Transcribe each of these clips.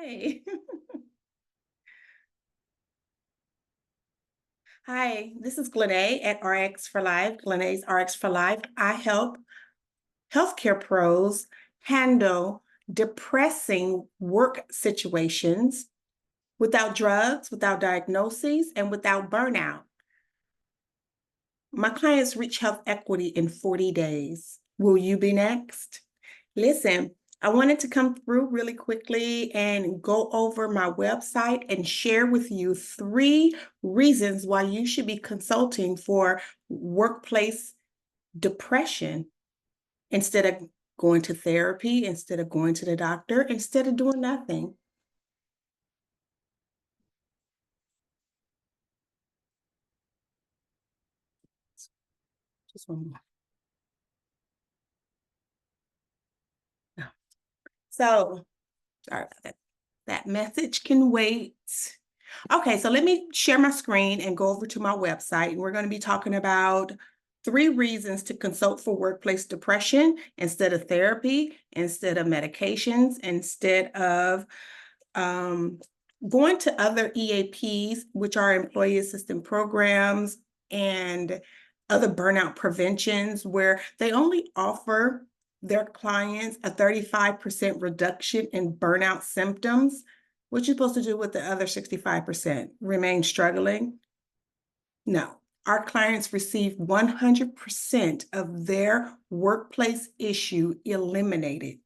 Hi. Hi, this is Glenee at RX for Life, Glenee's RX for Life. I help healthcare pros handle depressing work situations without drugs, without diagnoses, and without burnout. My clients reach health equity in 40 days. Will you be next? Listen, I wanted to come through really quickly and go over my website and share with you 3 reasons why you should be consulting for workplace depression instead of going to therapy, instead of going to the doctor, instead of doing nothing. Just one more. No. So, sorry about that. That message can wait. Okay, so let me share my screen and go over to my website. And we're going to be talking about 3 reasons to consult for workplace depression instead of therapy, instead of medications, instead of um, going to other EAPs, which are employee assistance programs, and other burnout preventions, where they only offer their clients a 35% reduction in burnout symptoms. What you supposed to do with the other 65%? Remain struggling? No. Our clients receive 100% of their workplace issue eliminated.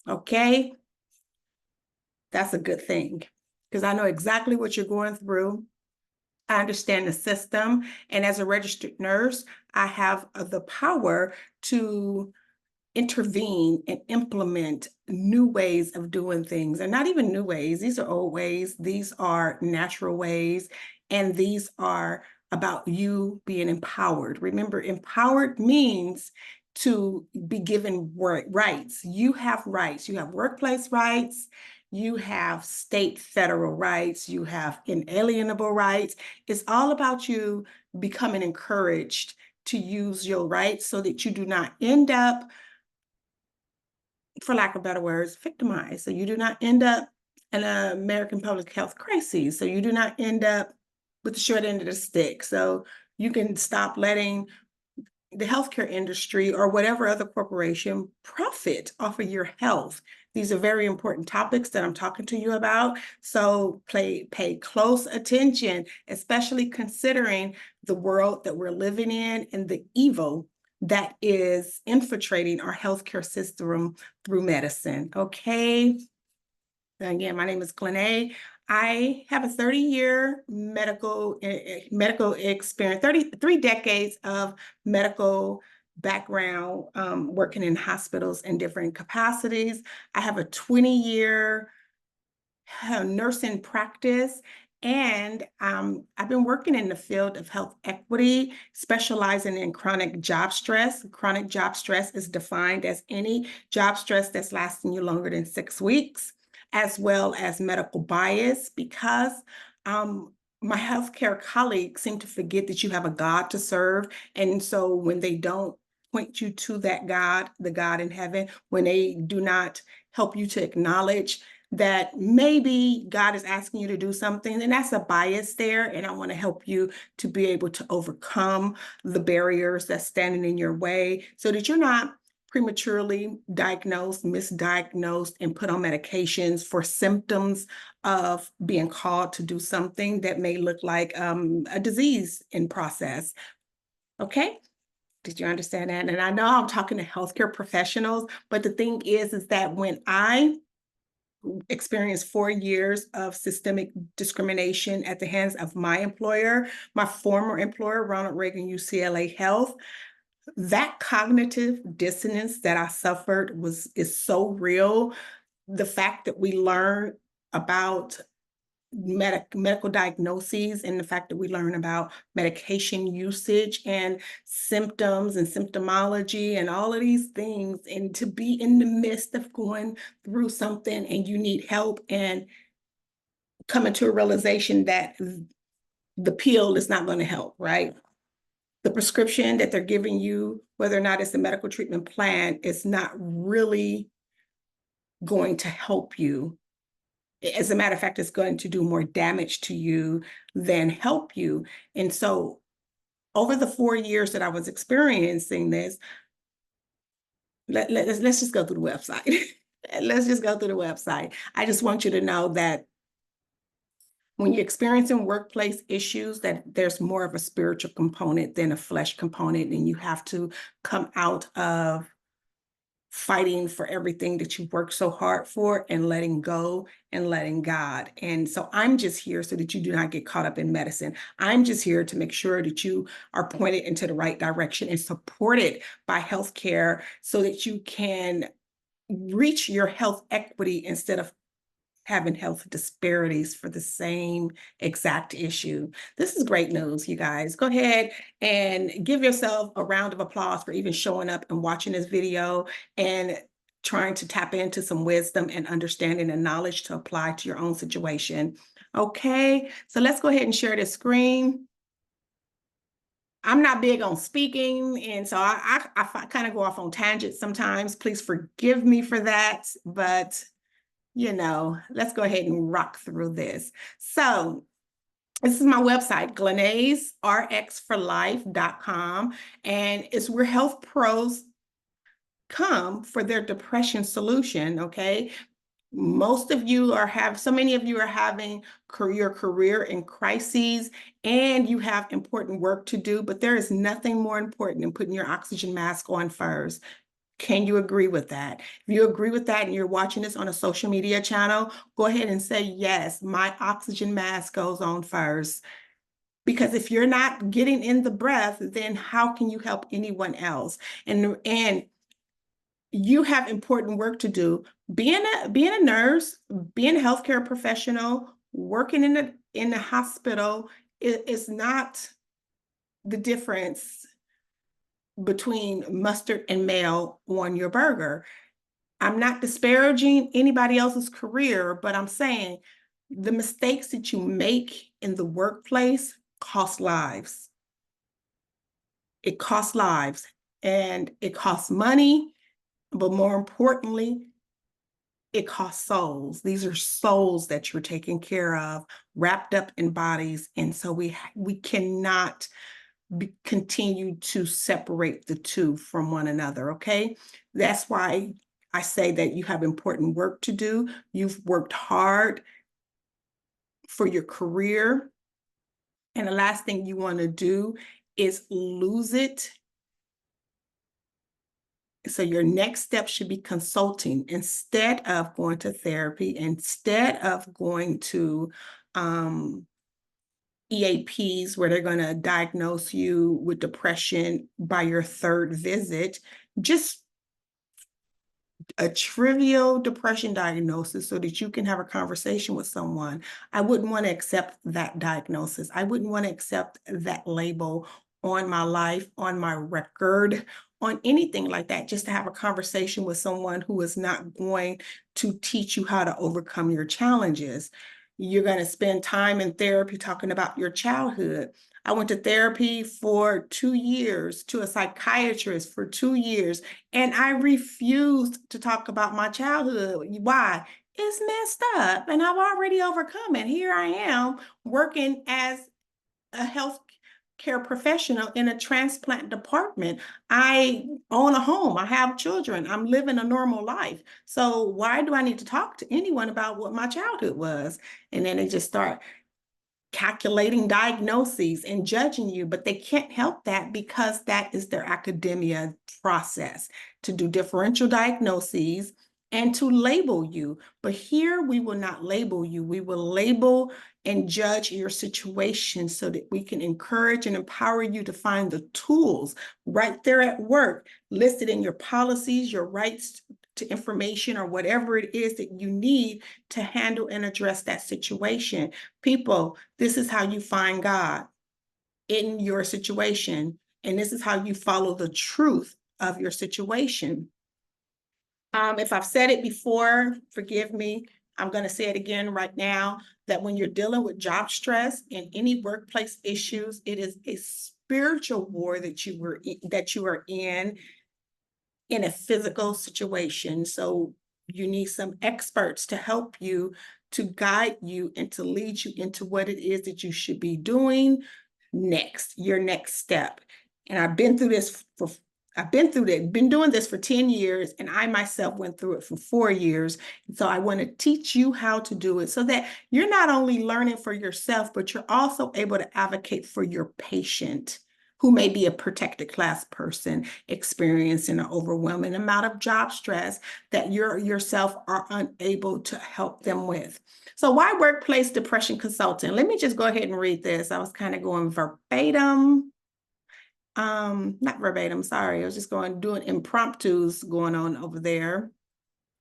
Okay? That's a good thing because I know exactly what you're going through. I understand the system. And as a registered nurse, I have the power to intervene and implement new ways of doing things. And not even new ways, these are old ways, these are natural ways, and these are about you being empowered. Remember, empowered means to be given rights. You have rights. You have workplace rights. You have state, federal rights. You have inalienable rights. It's all about you becoming encouraged to use your rights so that you do not end up, for lack of better words, victimized. So you do not end up in an American public health crisis. So you do not end up with the short end of the stick. So you can stop letting the healthcare industry or whatever other corporation profit off of your health. These are very important topics that I'm talking to you about. So pay close attention, especially considering the world that we're living in and the evil that is infiltrating our healthcare system through medicine. Okay. Again, my name is Glenee. I have a 30-year medical experience, 33 decades of medical background, working in hospitals in different capacities. I have a 20-year nursing practice, and I've been working in the field of health equity, specializing in chronic job stress. Chronic job stress is defined as any job stress that's lasting you longer than 6 weeks, as well as medical bias, because my healthcare colleagues seem to forget that you have a God to serve. And so when they don't point you to that God, the God in heaven, when they do not help you to acknowledge that maybe God is asking you to do something, and that's a bias there. And I want to help you to be able to overcome the barriers that's standing in your way so that you're not prematurely diagnosed, misdiagnosed, and put on medications for symptoms of being called to do something that may look like a disease in process. Okay? Did you understand that? And I know I'm talking to healthcare professionals, but the thing is that when I experienced 4 years of systemic discrimination at the hands of my employer, my former employer, Ronald Reagan UCLA Health. That cognitive dissonance that I suffered is so real. The fact that we learn about medical diagnoses and the fact that we learn about medication usage and symptoms and symptomology and all of these things, and to be in the midst of going through something and you need help and coming to a realization that the pill is not going to help, right? The prescription that they're giving you, whether or not it's a medical treatment plan, is not really going to help you As a matter of fact, it's going to do more damage to you than help you. And so over the 4 years that I was experiencing this, let's just go through the website. Let's just go through the website. I just want you to know that when you're experiencing workplace issues, that there's more of a spiritual component than a flesh component, and you have to come out of fighting for everything that you worked so hard for and letting go and letting God. And so I'm just here so that you do not get caught up in medicine. I'm just here to make sure that you are pointed into the right direction and supported by healthcare so that you can reach your health equity instead of having health disparities for the same exact issue. This is great news, you guys. Go ahead and give yourself a round of applause for even showing up and watching this video and trying to tap into some wisdom and understanding and knowledge to apply to your own situation. Okay, so let's go ahead and share this screen. I'm not big on speaking, and so I kind of go off on tangents sometimes. Please forgive me for that, but let's go ahead and rock through this. So this is my website, GlenazeRxForLife.com, and it's where health pros come for their depression solution, okay? So many of you are having your career in crises and you have important work to do, but there is nothing more important than putting your oxygen mask on first. Can you agree with that? If you agree with that and you're watching this on a social media channel, go ahead and say, yes, my oxygen mask goes on first. Because if you're not getting in the breath, then how can you help anyone else? And you have important work to do. Being a nurse, being a healthcare professional, working in the hospital is not the difference between mustard and mayo on your burger. I'm not disparaging anybody else's career, but I'm saying the mistakes that you make in the workplace cost lives. It costs lives and it costs money, but more importantly, it costs souls. These are souls that you're taking care of, wrapped up in bodies. And so we cannot continue to separate the two from one another, okay? That's why I say that you have important work to do. You've worked hard for your career. And the last thing you want to do is lose it. So your next step should be consulting instead of going to therapy, instead of going to EAPs where they're going to diagnose you with depression by your third visit. Just a trivial depression diagnosis so that you can have a conversation with someone. I wouldn't want to accept that diagnosis. I wouldn't want to accept that label on my life, on my record, on anything like that, just to have a conversation with someone who is not going to teach you how to overcome your challenges. You're going to spend time in therapy talking about your childhood. I went to therapy for 2 years, to a psychiatrist for 2 years, and I refused to talk about my childhood. Why? It's messed up, and I've already overcome it. Here I am working as a health care professional in a transplant department. I own a home. I have children. I'm living a normal life. So why do I need to talk to anyone about what my childhood was? And then they just start calculating diagnoses and judging you, but they can't help that because that is their academia process, to do differential diagnoses and to label you. But here we will not label you. We will label and judge your situation so that we can encourage and empower you to find the tools right there at work, listed in your policies, your rights to information, or whatever it is that you need to handle and address that situation. People, this is how you find God in your situation. And this is how you follow the truth of your situation. If I've said it before, forgive me. I'm going to say it again right now, that when you're dealing with job stress and any workplace issues, it is a spiritual war that you are in a physical situation. So you need some experts to help you to guide you and to lead you into what it is that you should be doing next, your next step. And I've been through this been doing this for 10 years, and I myself went through it for 4 years. So I want to teach you how to do it so that you're not only learning for yourself, but you're also able to advocate for your patient who may be a protected class person experiencing an overwhelming amount of job stress that you yourself are unable to help them with. So why workplace depression consultant? Let me just go ahead and read this. I was kind of going verbatim. Not verbatim, sorry. I was just doing impromptus going on over there.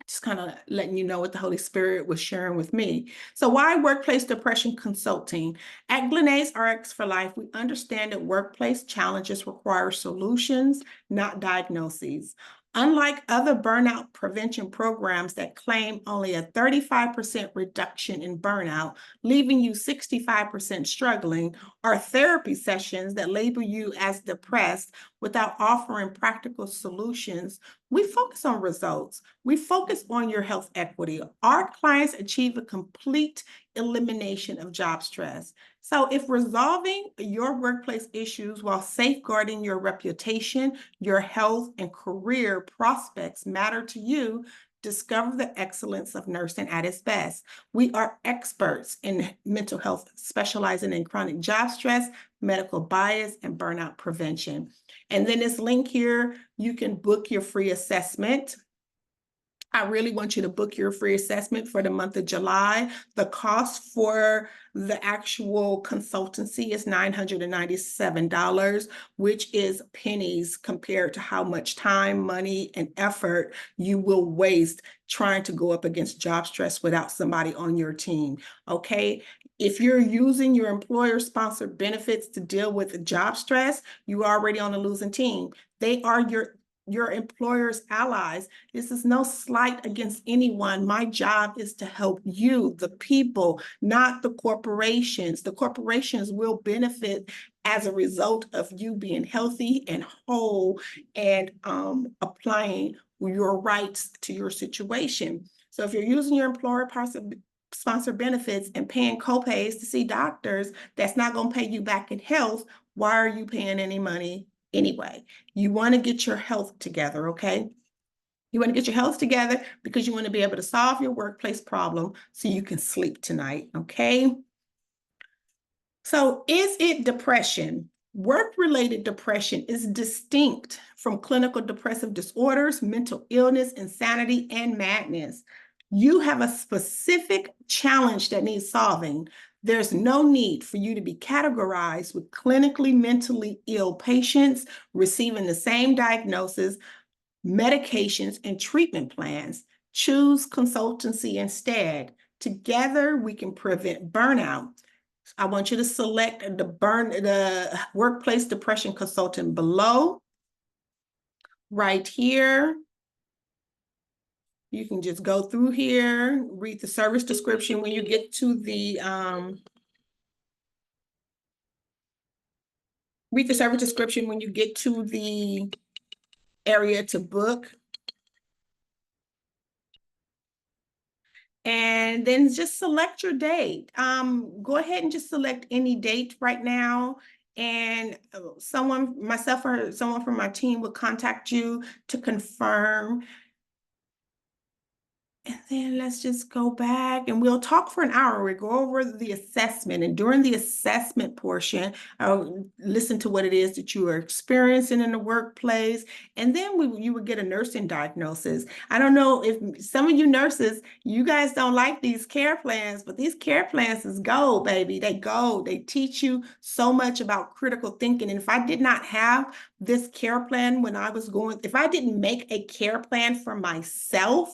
Just kind of letting you know what the Holy Spirit was sharing with me. So why workplace depression consulting? At Glenae's RX for Life, we understand that workplace challenges require solutions, not diagnoses. Unlike other burnout prevention programs that claim only a 35% reduction in burnout, leaving you 65% struggling, or therapy sessions that label you as depressed without offering practical solutions, we focus on results. We focus on your health equity. Our clients achieve a complete elimination of job stress. So if resolving your workplace issues while safeguarding your reputation, your health, and career prospects matter to you, discover the excellence of nursing at its best. We are experts in mental health, specializing in chronic job stress, medical bias, and burnout prevention. And then this link here, you can book your free assessment. I really want you to book your free assessment for the month of July. The cost for the actual consultancy is $997, which is pennies compared to how much time, money, and effort you will waste trying to go up against job stress without somebody on your team, okay? If you're using your employer-sponsored benefits to deal with job stress, you're already on a losing team. They are your employer's allies. This is no slight against anyone. My job is to help you, the people, not the corporations. The corporations will benefit as a result of you being healthy and whole and applying your rights to your situation. So if you're using your employer-sponsored benefits and paying copays to see doctors, that's not going to pay you back in health. Why are you paying any money anyway? You want to get your health together, okay? You want to get your health together because you want to be able to solve your workplace problem so you can sleep tonight, okay? So is it depression? Work-related depression is distinct from clinical depressive disorders, mental illness, insanity, and madness. You have a specific challenge that needs solving. There's no need for you to be categorized with clinically mentally ill patients receiving the same diagnosis, medications, and treatment plans. Choose consultancy instead. Together, we can prevent burnout. I want you to select the workplace depression consultant below, right here. You can just go through here, read the service description when you get to the area to book. And then just select your date. Go ahead and just select any date right now. And myself or someone from my team will contact you to confirm. And then let's just go back and we'll talk for an hour. We'll go over the assessment. And during the assessment portion, I'll listen to what it is that you are experiencing in the workplace. And then you would get a nursing diagnosis. I don't know if some of you nurses, you guys don't like these care plans, but these care plans is gold, baby. They gold. They teach you so much about critical thinking. And if I did not have this care plan if I didn't make a care plan for myself,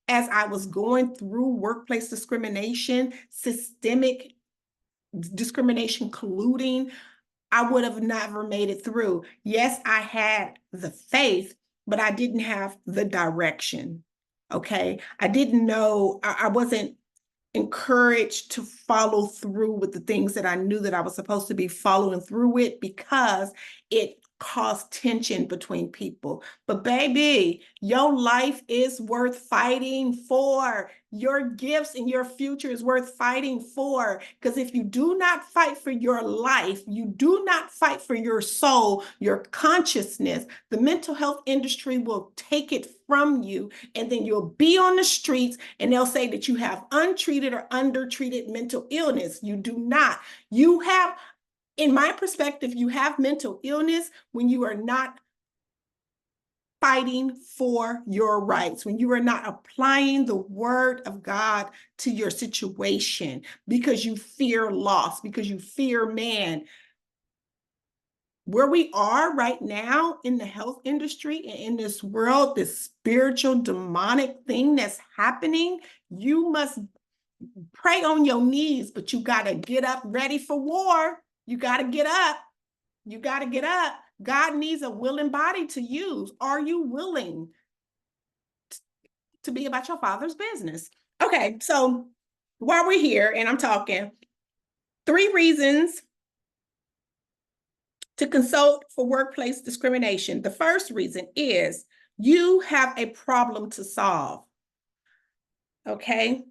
as I was going through workplace discrimination, systemic discrimination, colluding, I would have never made it through. Yes, I had the faith, but I didn't have the direction, okay? I didn't know, I wasn't encouraged to follow through with the things that I knew that I was supposed to be following through with because it cause tension between people. But baby, your life is worth fighting for. Your gifts and your future is worth fighting for. Because if you do not fight for your life, you do not fight for your soul, your consciousness, the mental health industry will take it from you. And then you'll be on the streets and they'll say that you have untreated or undertreated mental illness. You do not. You have, in my perspective, you have mental illness when you are not fighting for your rights, when you are not applying the word of God to your situation because you fear loss, because you fear man. Where we are right now in the health industry and in this world, this spiritual demonic thing that's happening, you must pray on your knees, but you got to get up ready for war. You got to get up. You got to get up. God needs a willing body to use. Are you willing to be about your Father's business? Okay, so while we're here and I'm talking, 3 reasons to consult for workplace discrimination. The first reason is you have a problem to solve. Okay?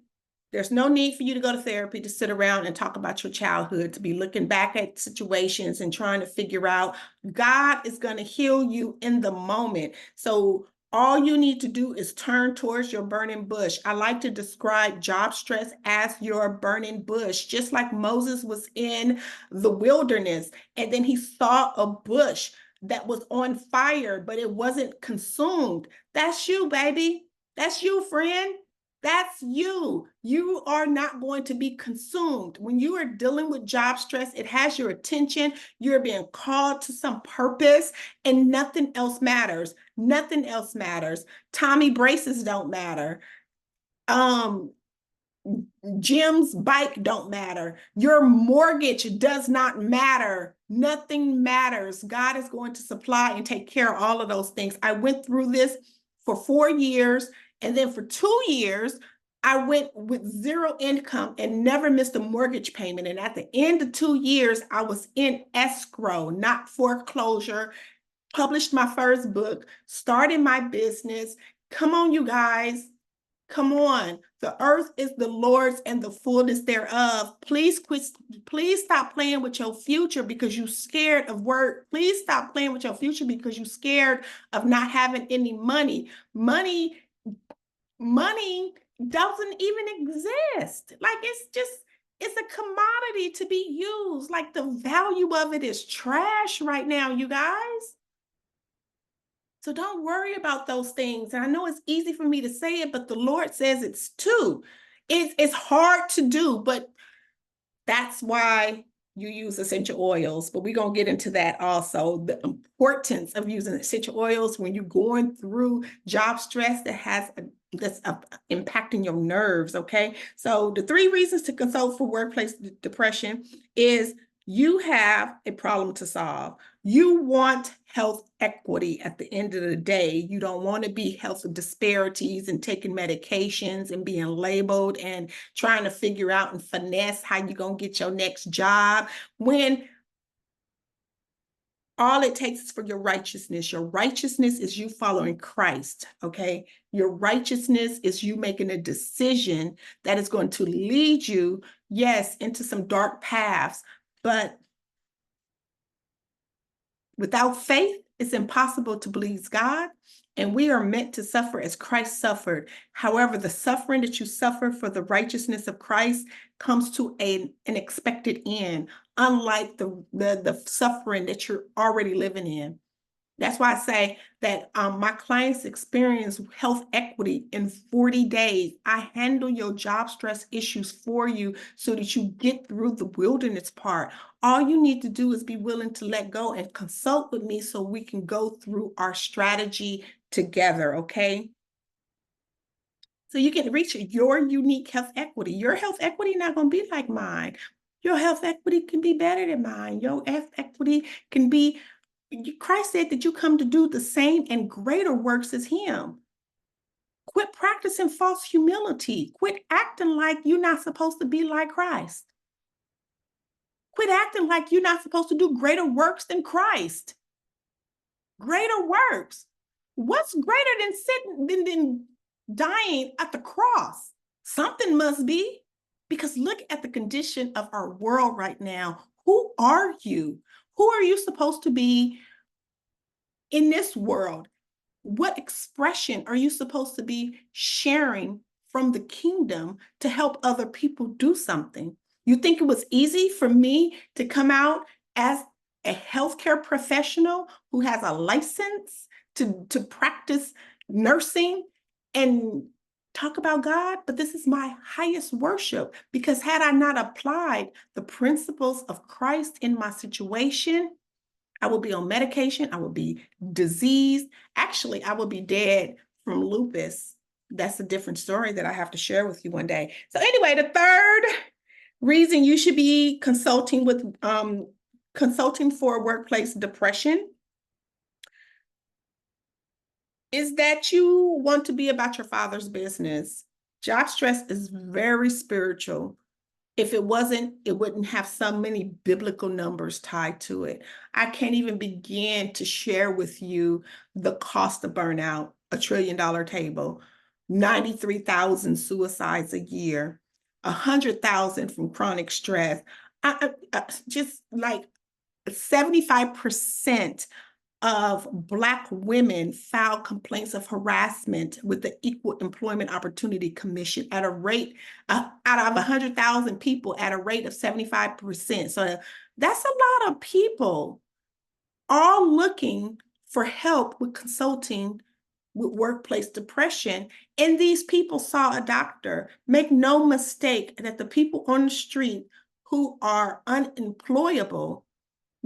There's no need for you to go to therapy to sit around and talk about your childhood, to be looking back at situations and trying to figure out. God is going to heal you in the moment. So all you need to do is turn towards your burning bush. I like to describe job stress as your burning bush, just like Moses was in the wilderness and then he saw a bush that was on fire, but it wasn't consumed. That's you, baby. That's you, friend. That's you. You are not going to be consumed. When you are dealing with job stress, it has your attention. You're being called to some purpose and nothing else matters. Nothing else matters. Tommy braces don't matter. Jim's bike don't matter. Your mortgage does not matter. Nothing matters. God is going to supply and take care of all of those things. I went through this for 4 years. And then for 2 years, I went with 0 income and never missed a mortgage payment. And at the end of 2 years, I was in escrow, not foreclosure, published my first book, started my business. Come on, you guys. Come on. The earth is the Lord's and the fullness thereof. Please stop playing with your future because you're scared of work. Please stop playing with your future because you're scared of not having any money. Money doesn't even exist. Like it's a commodity to be used. Like the value of it is trash right now, you guys. So don't worry about those things. And I know it's easy for me to say it, but the Lord says it's too. It's hard to do, but that's why you use essential oils. But we're going to get into that also. The importance of using essential oils when you're going through job stress that's impacting your nerves, okay? So the 3 reasons to consult for workplace depression is you have a problem to solve. You want health equity at the end of the day. You don't want to be health disparities and taking medications and being labeled and trying to figure out and finesse how you're going to get your next job when all it takes is for your righteousness. Your righteousness is you following Christ, okay? Your righteousness is you making a decision that is going to lead you, yes, into some dark paths, but without faith, it's impossible to please God. And we are meant to suffer as Christ suffered. However, the suffering that you suffer for the righteousness of Christ comes to an expected end, unlike the suffering that you're already living in. That's why I say that my clients experience health equity in 40 days. I handle your job stress issues for you so that you get through the wilderness part. All you need to do is be willing to let go and consult with me so we can go through our strategy together, okay? So you can reach your unique health equity. Your health equity not going to be like mine. Your health equity can be better than mine. Your health equity can be, Christ said that you come to do the same and greater works as him. Quit practicing false humility. Quit acting like you're not supposed to be like Christ. Quit acting like you're not supposed to do greater works than Christ. Greater works. What's greater than than dying at the cross? Something must be, because look at the condition of our world right now. Who are you? Who are you supposed to be in this world? What expression are you supposed to be sharing from the kingdom to help other people do something? You think it was easy for me to come out as a healthcare professional who has a license to practice nursing and talk about God? But this is my highest worship, because had I not applied the principles of Christ in my situation, I will be on medication. I will be diseased. Actually, I will be dead from lupus. That's a different story that I have to share with you one day. So anyway, the third reason you should be consulting for workplace depression is that you want to be about your Father's business. Job stress is very spiritual. If it wasn't, it wouldn't have so many biblical numbers tied to it. I can't even begin to share with you the cost of burnout, $1 trillion table, 93,000 suicides a year, 100,000 from chronic stress. Just like 75% of Black women file complaints of harassment with the Equal Employment Opportunity Commission at a rate out of 100,000 people at a rate of 75%. So that's a lot of people all looking for help with consulting with workplace depression. And these people saw a doctor. Make no mistake that the people on the street who are unemployable,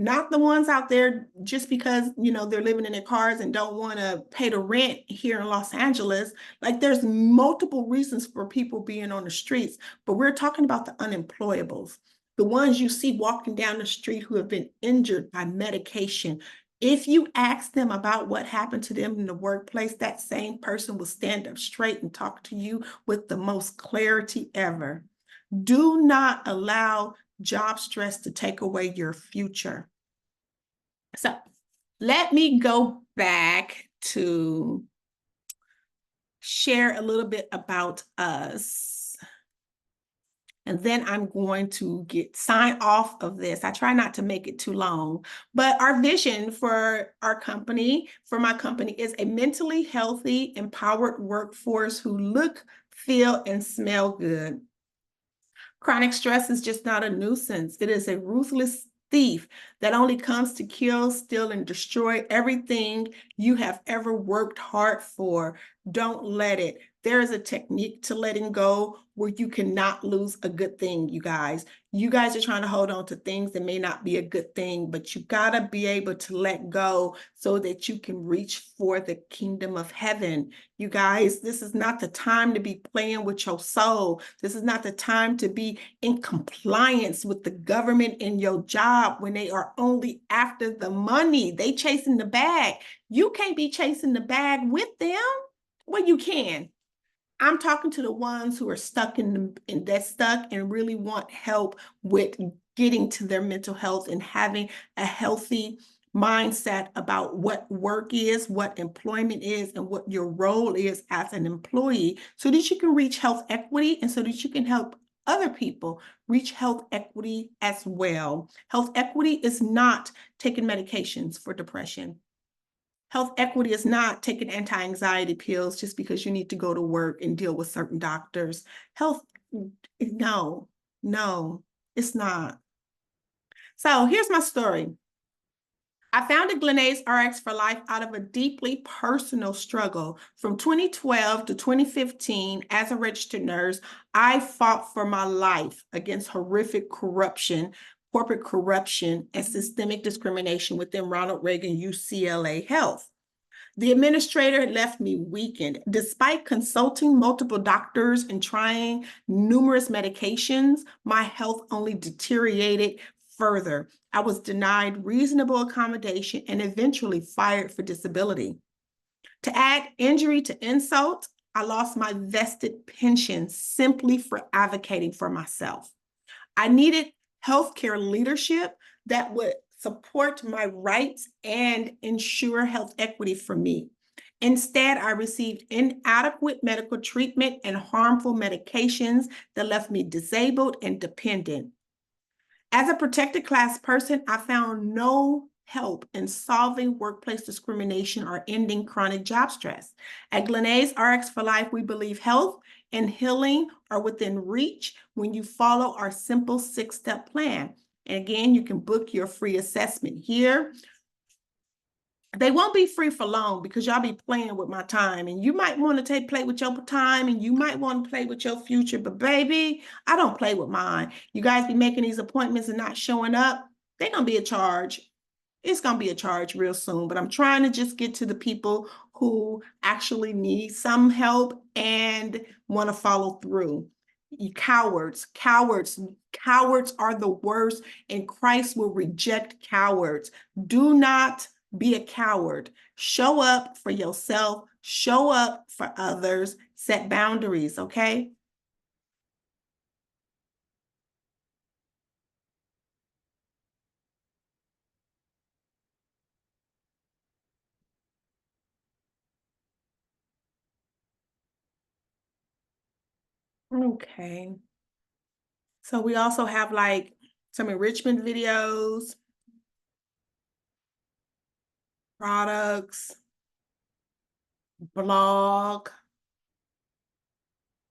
not the ones out there just because, they're living in their cars and don't want to pay the rent here in Los Angeles. Like, there's multiple reasons for people being on the streets, but we're talking about the unemployables, the ones you see walking down the street who have been injured by medication. If you ask them about what happened to them in the workplace, that same person will stand up straight and talk to you with the most clarity ever. Do not allow job stress to take away your future. So let me go back to share a little bit about us. And then I'm going to sign off of this. I try not to make it too long, but our vision for our company, for my company, is a mentally healthy, empowered workforce who look, feel, and smell good. Chronic stress is just not a nuisance. It is a ruthless thief that only comes to kill, steal, and destroy everything you have ever worked hard for. Don't let it. There is a technique to letting go where you cannot lose a good thing, you guys. You guys are trying to hold on to things that may not be a good thing, but you gotta be able to let go so that you can reach for the kingdom of heaven. You guys, this is not the time to be playing with your soul. This is not the time to be in compliance with the government in your job when they are only after the money. They chasing the bag. You can't be chasing the bag with them. Well, you can. I'm talking to the ones who are stuck and really want help with getting to their mental health and having a healthy mindset about what work is, what employment is, and what your role is as an employee, so that you can reach health equity and so that you can help other people reach health equity as well. Health equity is not taking medications for depression. Health equity is not taking anti-anxiety pills just because you need to go to work and deal with certain doctors. No, it's not. So here's my story. I founded Glenae's RX for Life out of a deeply personal struggle. From 2012 to 2015, as a registered nurse, I fought for my life against horrific corruption, corporate corruption, and systemic discrimination within Ronald Reagan UCLA Health. The administrator had left me weakened. Despite consulting multiple doctors and trying numerous medications, my health only deteriorated further. I was denied reasonable accommodation and eventually fired for disability. To add injury to insult, I lost my vested pension simply for advocating for myself. I needed healthcare leadership that would support my rights and ensure health equity for me. Instead, I received inadequate medical treatment and harmful medications that left me disabled and dependent. As a protected class person, I found no help in solving workplace discrimination or ending chronic job stress. At Glenae's RX for Life, we believe health and healing are within reach when you follow our simple 6-step plan. And again, you can book your free assessment here. They won't be free for long because y'all be playing with my time, and you might want to play with your time, and you might want to play with your future, but baby, I don't play with mine. You guys be making these appointments and not showing up, they're gonna be a charge. It's gonna be a charge real soon, but I'm trying to just get to the people who actually need some help and want to follow through. You cowards are the worst, and Christ will reject cowards. Do not be a coward. Show up for yourself, show up for others, set boundaries, okay? Okay. So we also have like some enrichment videos, products, blog,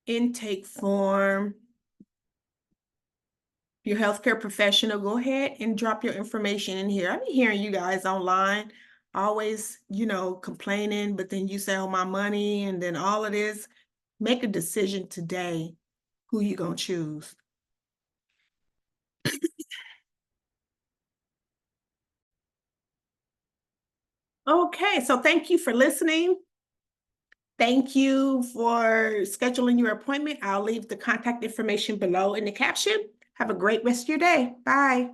intake form. Your healthcare professional, go ahead and drop your information in here. I've been hearing you guys online, always, complaining, but then you say, oh, my money, and then all of this. Make a decision today who you gonna choose. Okay, so thank you for listening. Thank you for scheduling your appointment. I'll leave the contact information below in the caption. Have a great rest of your day. Bye.